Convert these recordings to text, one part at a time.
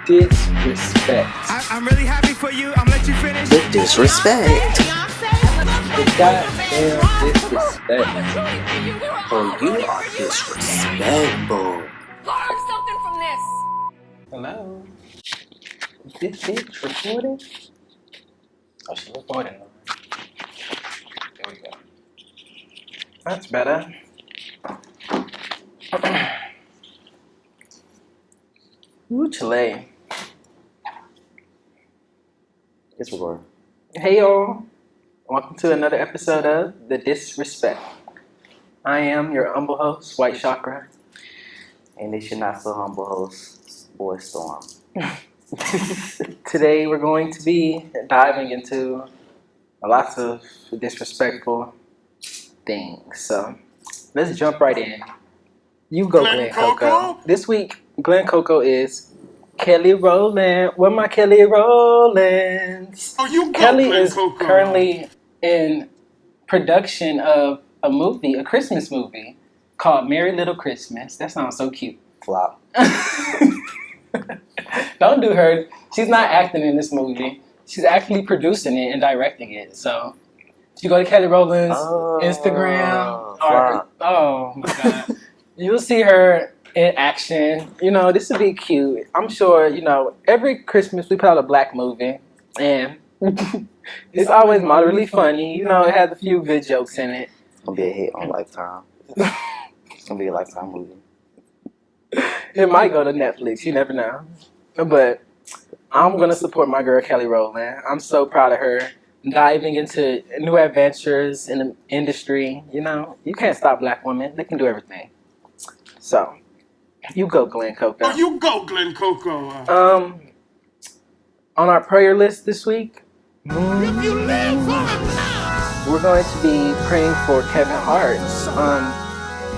Disrespect. I'm really happy for you. I'm gonna let you finish. The disrespect. The goddamn disrespect. Oh, you are disrespectful. Learn something from this. Hello? Is this bitch recording? Oh, she's recording. There we go. That's better. Ooh, Chile. It's recording. Hey, y'all. Welcome to another episode of The Disrespect. I am your humble host, White Chakra. And it's your not so humble host, Boy Storm. Today we're going to be diving into lots of disrespectful things. So let's jump right in. You go, Glen Coco. This week, Glen Coco is Kelly Rowland. Where my Kelly Rowlands? Oh, you go, Kelly Glen is Coco. currently in production of a movie, a Christmas movie called Merry Little Christmas. That sounds so cute. Flop. Don't do her. She's not acting in this movie. She's actually producing it and directing it. So, if you go to Kelly Rowland's Instagram, oh my God, you'll see her in action. You know, this would be cute. I'm sure, you know, every Christmas we put out a black movie, and it's always moderately funny. You know, it has a few good jokes in it. It's going to be a hit on Lifetime. It's going to be a Lifetime movie. It might go to Netflix. You never know. But I'm going to support my girl, Kelly Rowland. I'm so proud of her diving into new adventures in the industry. You know, you can't stop black women. They can do everything. So, you go, Glen Coco. Oh, you go, Glen Coco. On our prayer list this week, If you live for it now. we're going to be praying for Kevin Hart.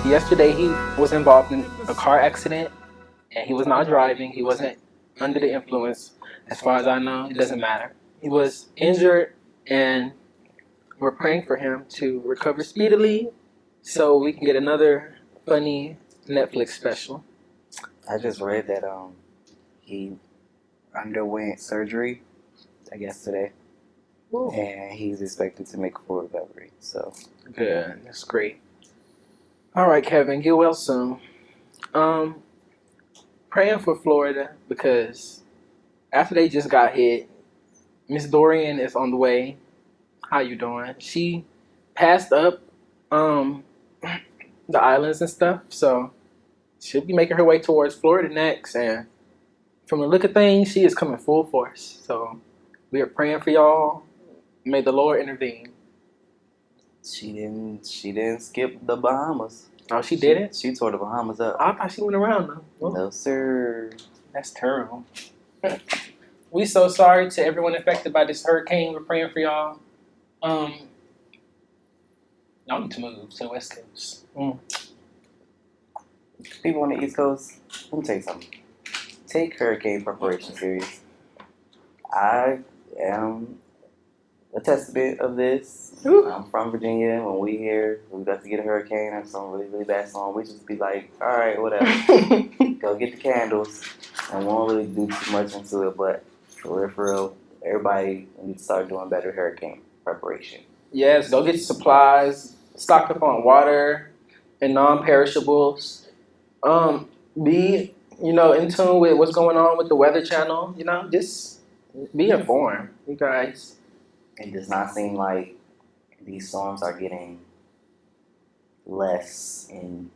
Yesterday, he was involved in a car accident, and he was not driving. He wasn't under the influence, as far as I know. It doesn't matter. He was injured, and we're praying for him to recover speedily so we can get another funny Netflix special. I just read that he underwent surgery, I guess, today. Ooh. And he's expected to make a full recovery. So Good. That's great. All right, Kevin, get well soon. Praying for Florida because after they just got hit, Miss Dorian is on the way. How you doing? She passed up the islands and stuff, so she'll be making her way towards Florida next. And from the look of things, she is coming full force. So we are praying for y'all. May the Lord intervene. she didn't skip the Bahamas. Oh, she didn't? She tore the Bahamas up. I thought she went around though. Well, No, sir. that's terrible. We so sorry to everyone affected by this hurricane. We're praying for y'all. Y'all need to move to the West Coast. People on the East Coast, let me tell you something. Take hurricane preparation serious. I am a testament of this. Ooh. I'm from Virginia. When we hear we got to get a hurricane and some really, really bad storm, we just be like, all right, whatever. Go get the candles. And we won't really do too much into it, but for real, everybody needs to start doing better hurricane preparation. Yes, go get your supplies. Stock up on water and non-perishables. Be, you know, in tune with what's going on with the Weather Channel. You know, just be informed, you guys. It does not seem like these storms are getting less in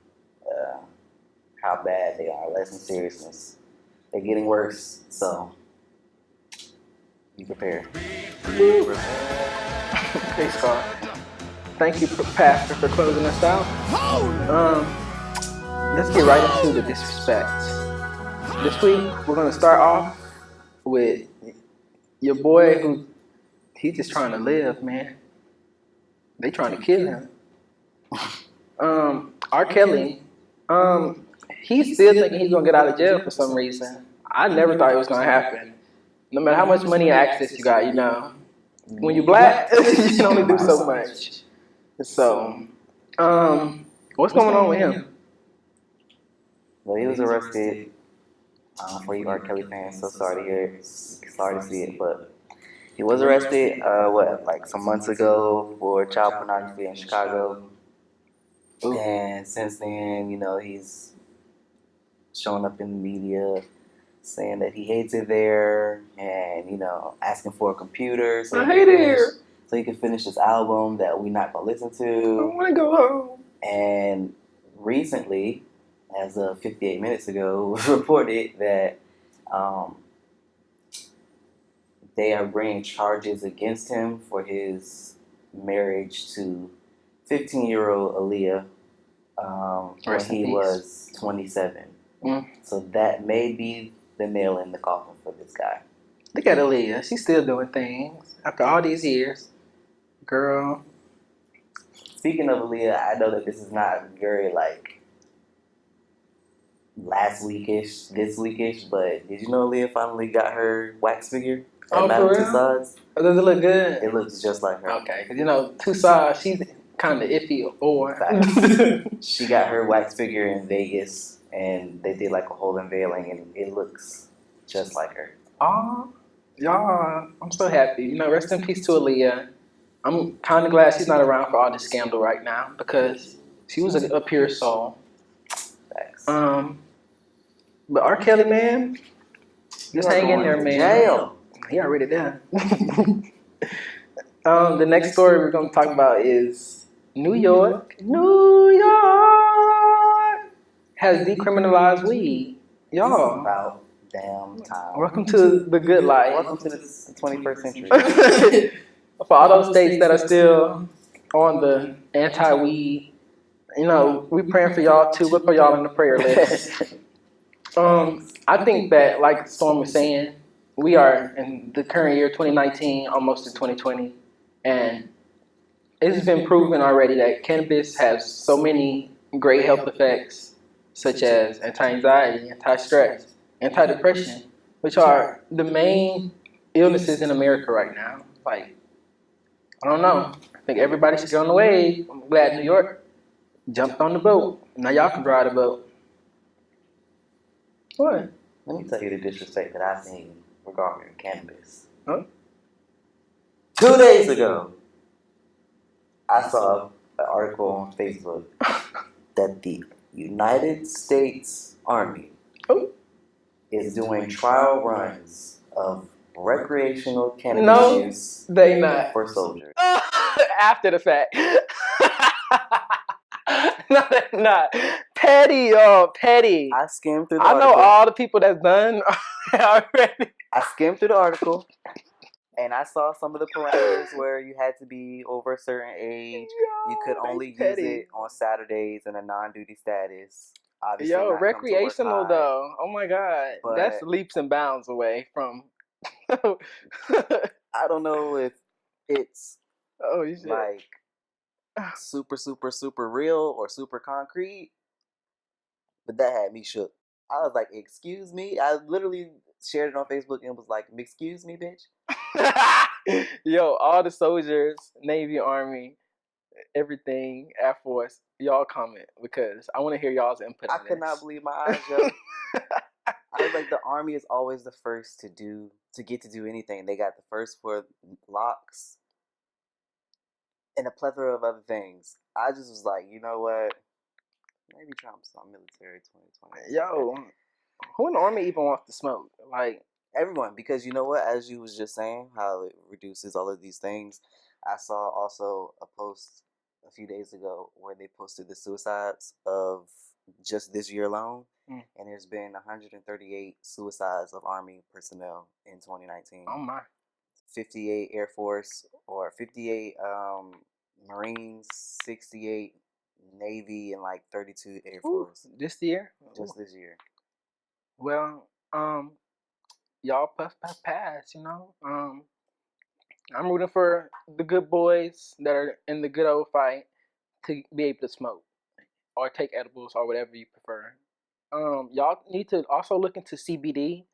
how bad they are, less in seriousness. They're getting worse, so be prepared. Thanks, Carl. Thank you, Pastor, for closing us out. Let's get right into the disrespect. This week, we're going to start off with your boy who, he's just trying to live, man. They trying to kill him. R. Kelly, he's still thinking he's going to get out of jail for some reason. I never thought it was going to happen. No matter how much money or access you got, you know, when you're black, you can only do so much. So, what's going on with him? Well, he was arrested For you R. Kelly fans, so sorry to hear it. Sorry to see it, but he was arrested, like some months ago for child pornography in Chicago. And since then, he's showing up in the media saying that he hates it there and, asking for a computer so he can finish this album that we're not going to listen to. I want to go home. And recently, as of 58 minutes ago, it was reported that they are bringing charges against him for his marriage to 15-year-old Aaliyah when he was 27. So that may be the nail in the coffin for this guy. Look at Aaliyah. She's still doing things after all these years. Girl. Speaking of Aaliyah, I know that this is not very, last weekish, this weekish, but did you know Aaliyah finally got her wax figure at Madame Tussauds? Does it look good? It looks just like her. Okay, because Tussauds, she's kind of iffy. Or she got her wax figure in Vegas, and they did like a whole unveiling, and it looks just like her. Oh, y'all, I'm so happy. Rest in peace to Aaliyah. I'm kind of glad she's not around for all this scandal right now because she was a pure soul. Thanks. But R. Kelly, man, just hang in there, man. Jail. He already done. The next story we're going to talk about is New York. New York has decriminalized weed. Y'all. It's about damn time. Welcome to the good life. Welcome to the 21st century. For all those states that are still on the anti-weed, we praying for y'all too. We'll put y'all on the prayer list. I think that, like Storm was saying, we are in the current year, 2019, almost to 2020, and it's been proven already that cannabis has so many great health effects, such as anti-anxiety, anti-stress, anti-depression, which are the main illnesses in America right now. I don't know. I think everybody should get on the wave. I'm glad New York jumped on the boat. Now y'all can drive the boat. What? Let me tell you the disrespect that I've seen regarding cannabis. Huh? 2 days ago, I saw an article on Facebook that the United States Army is doing trial runs of recreational cannabis use they not. for soldiers. After the fact. No, they're not. Petty, y'all. Petty. I skimmed through the article. I know all the people that's done already. I skimmed through the article, and I saw some of the parameters where you had to be over a certain age. You could only use it on Saturdays in a non-duty status. Obviously, recreational though. Oh my God, that's leaps and bounds away from. I don't know if it's like super, super, super real or super concrete, but that had me shook. I was like, excuse me? I literally shared it on Facebook and was like, excuse me, bitch? Yo, all the soldiers, Navy, Army, everything, Air Force, y'all comment because I want to hear y'all's input on I could not believe my eyes, yo. I was like, the Army is always the first to get to do anything. They got the first for locks and a plethora of other things. I just was like, you know what? Maybe Trump's on military 2020. Yo, who in the Army even wants to smoke? Like, everyone, because you know what? As you was just saying, how it reduces all of these things. I saw also a post a few days ago where they posted the suicides of just this year alone. And there's been 138 suicides of Army personnel in 2019. Oh my. 58 Air Force or 58 Marines, 68 Navy, and like 32 Air Force. This year? Just this year. Well, y'all puff pass, I'm rooting for the good boys that are in the good old fight to be able to smoke or take edibles or whatever you prefer. Y'all need to also look into CBD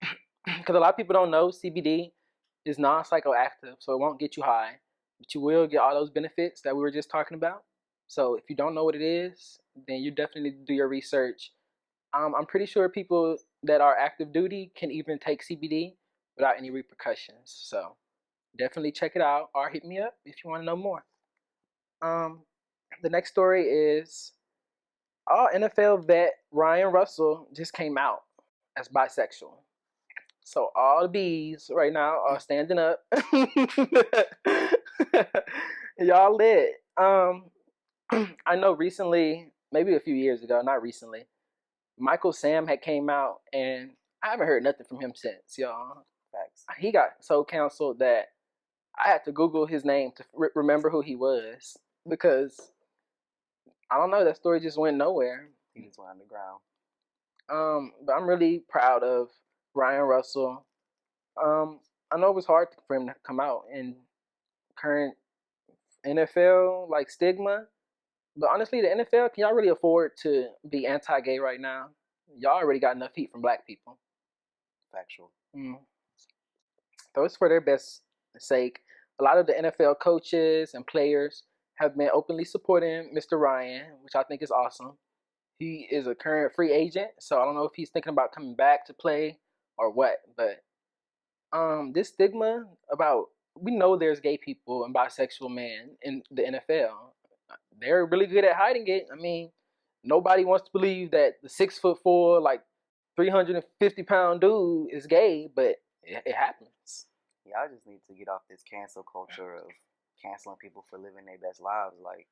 because a lot of people don't know CBD is non-psychoactive, so it won't get you high, but you will get all those benefits that we were just talking about. So if you don't know what it is, then you definitely need to do your research. I'm pretty sure people that are active duty can even take CBD without any repercussions. So definitely check it out or hit me up if you want to know more. The next story is NFL vet Ryan Russell just came out as bisexual. So all the bees right now are standing up. Y'all lit. I know recently, maybe a few years ago, not recently, Michael Sam had came out, and I haven't heard nothing from him since, y'all. Facts. He got so canceled that I had to Google his name to remember who he was because I don't know, that story just went nowhere. He just went underground. But I'm really proud of Ryan Russell. I know it was hard for him to come out in current NFL like stigma, but honestly, the NFL, can y'all really afford to be anti-gay right now? Y'all already got enough heat from black people. Factual. So it's for their best sake. A lot of the NFL coaches and players have been openly supporting Mr. Ryan, which I think is awesome. He is a current free agent, so I don't know if he's thinking about coming back to play or what, but this stigma about, we know there's gay people and bisexual men in the NFL. They're really good at hiding it. I mean, nobody wants to believe that the 6'4", like 350-pound dude is gay, but it happens. Y'all just need to get off this cancel culture of canceling people for living their best lives. Like,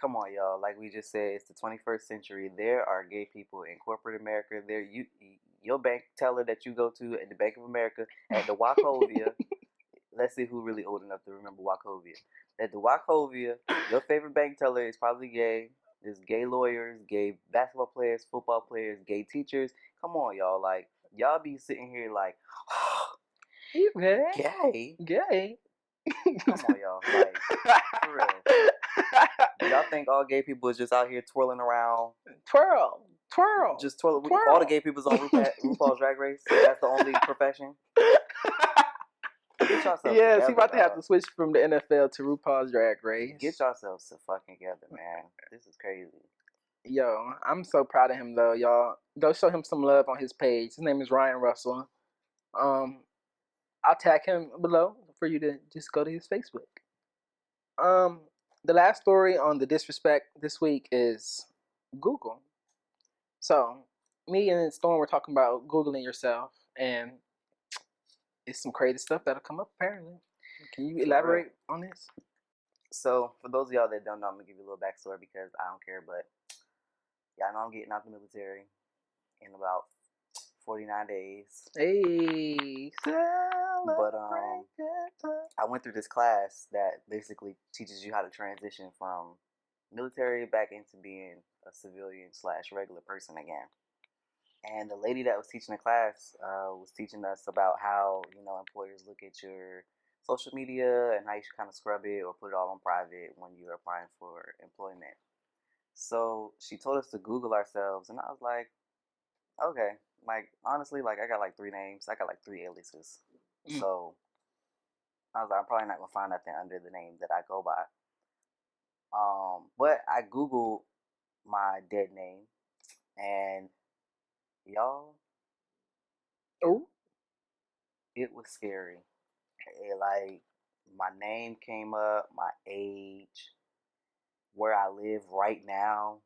come on, y'all. Like we just said, it's the 21st century. There are gay people in corporate America. Your bank teller that you go to at the Bank of America, at the Wachovia. Let's see who really old enough to remember Wachovia. At the Wachovia, your favorite bank teller is probably gay. There's gay lawyers, gay basketball players, football players, gay teachers. Come on, y'all. Like, y'all be sitting here like, You gay? gay? Gay? Come on, y'all. Like, for real. Y'all think all gay people is just out here twirling around? Twirl. Just twirl. All the gay people's on RuPaul's Drag Race. That's the only profession. Get yourself together, he about to have dog. to switch from the NFL to RuPaul's Drag Race. Get yourselves to fucking together, man. This is crazy. Yo, I'm so proud of him though, y'all. Go show him some love on his page. His name is Ryan Russell. I'll tag him below for you to just go to his Facebook. The last story on the disrespect this week is Google. So, me and Storm were talking about Googling yourself, and it's some crazy stuff that'll come up apparently. Can you elaborate on this? So, for those of y'all that don't know, I'm gonna give you a little backstory because I don't care, but y'all know I'm getting out the military in about 49 days. Hey, But I went through this class that basically teaches you how to transition from military back into being a civilian / regular person again. And the lady that was teaching the class was teaching us about how, employers look at your social media and how you should kind of scrub it or put it all on private when you're applying for employment. So she told us to Google ourselves, and I was like, okay. Like, honestly, like, I got like 3 names. I got like 3 aliases. So I was like, I'm probably not going to find nothing under the name that I go by. But I Googled my dead name, and y'all, it was scary. Like, my name came up, my age, where I live right now,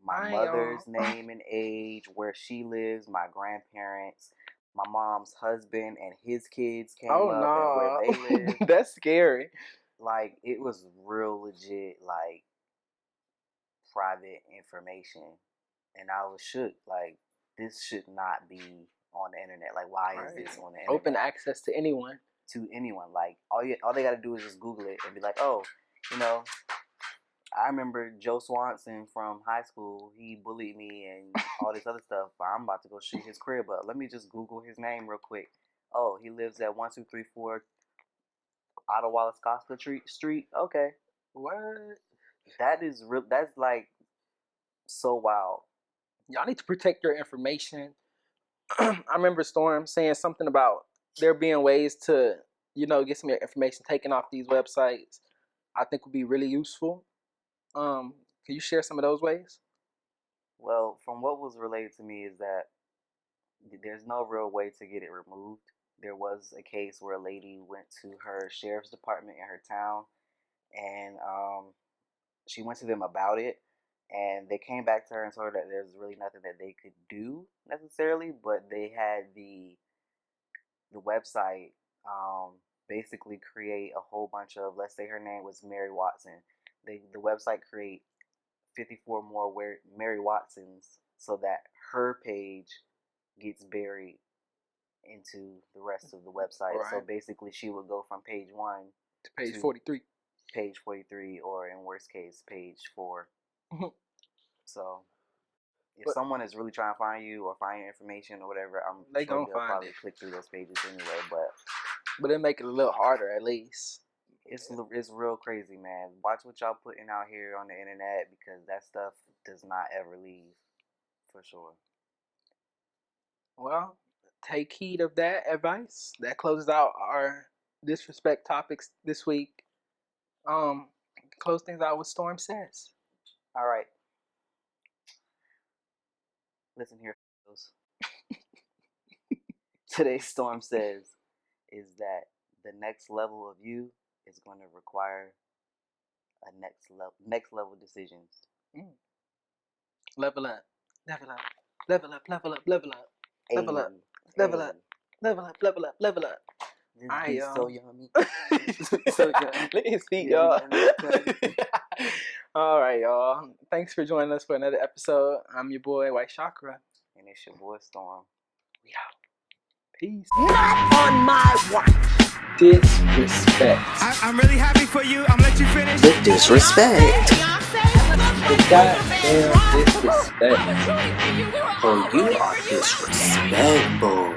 my mother's name and age, where she lives, my grandparents, my mom's husband and his kids came up and where they live. That's scary. Like, it was real legit, like, private information. And I was shook. Like, this should not be on the internet. Like, why is this on the internet? Open access to anyone. To anyone. Like, all they got to do is just Google it and be like, oh, I remember Joe Swanson from high school. He bullied me and all this other stuff. But I'm about to go shoot his crib up. Let me just Google his name real quick. Oh, he lives at 1234 Ottawa Street. Okay. What? That is real. That's like so wild. Y'all need to protect your information. I remember Storm saying something about there being ways to, get some of your information taken off these websites. I think would be really useful. Can you share some of those ways? Well, from what was relayed to me is that there's no real way to get it removed. There was a case where a lady went to her sheriff's department in her town, and she went to them about it, and they came back to her and told her that there's really nothing that they could do necessarily, but they had the website basically create a whole bunch of, let's say her name was Mary Watson. The website create 54 more Mary Watsons so that her page gets buried into the rest of the website. Right. So basically she would go from page 1 to page 43. Page 43, or in worst case, page 4. So if someone is really trying to find you or find your information or whatever, they sure gonna they'll find probably it. click through those pages anyway. But it make it a little harder at least. It's real crazy, man. Watch what y'all putting out here on the internet, because that stuff does not ever leave, for sure. Well, take heed of that advice. That closes out our disrespect topics this week. Close things out with Storm Says. All right. Listen here, fellas. Today's Storm Says is that the next level of you is going to require a next level decisions. Level up, level up, level up, level up, level up, level up, level up, level up, level up, level up. This beat's so yummy. So yummy. Look at his feet, y'all. All right, y'all. Thanks for joining us for another episode. I'm your boy, White Chakra. And it's your boy, Storm. We out. Peace. Not on my watch. Disrespect. I'm really happy for you. I'm gonna let you finish. The disrespect. The goddamn disrespect. Oh, you are disrespectful.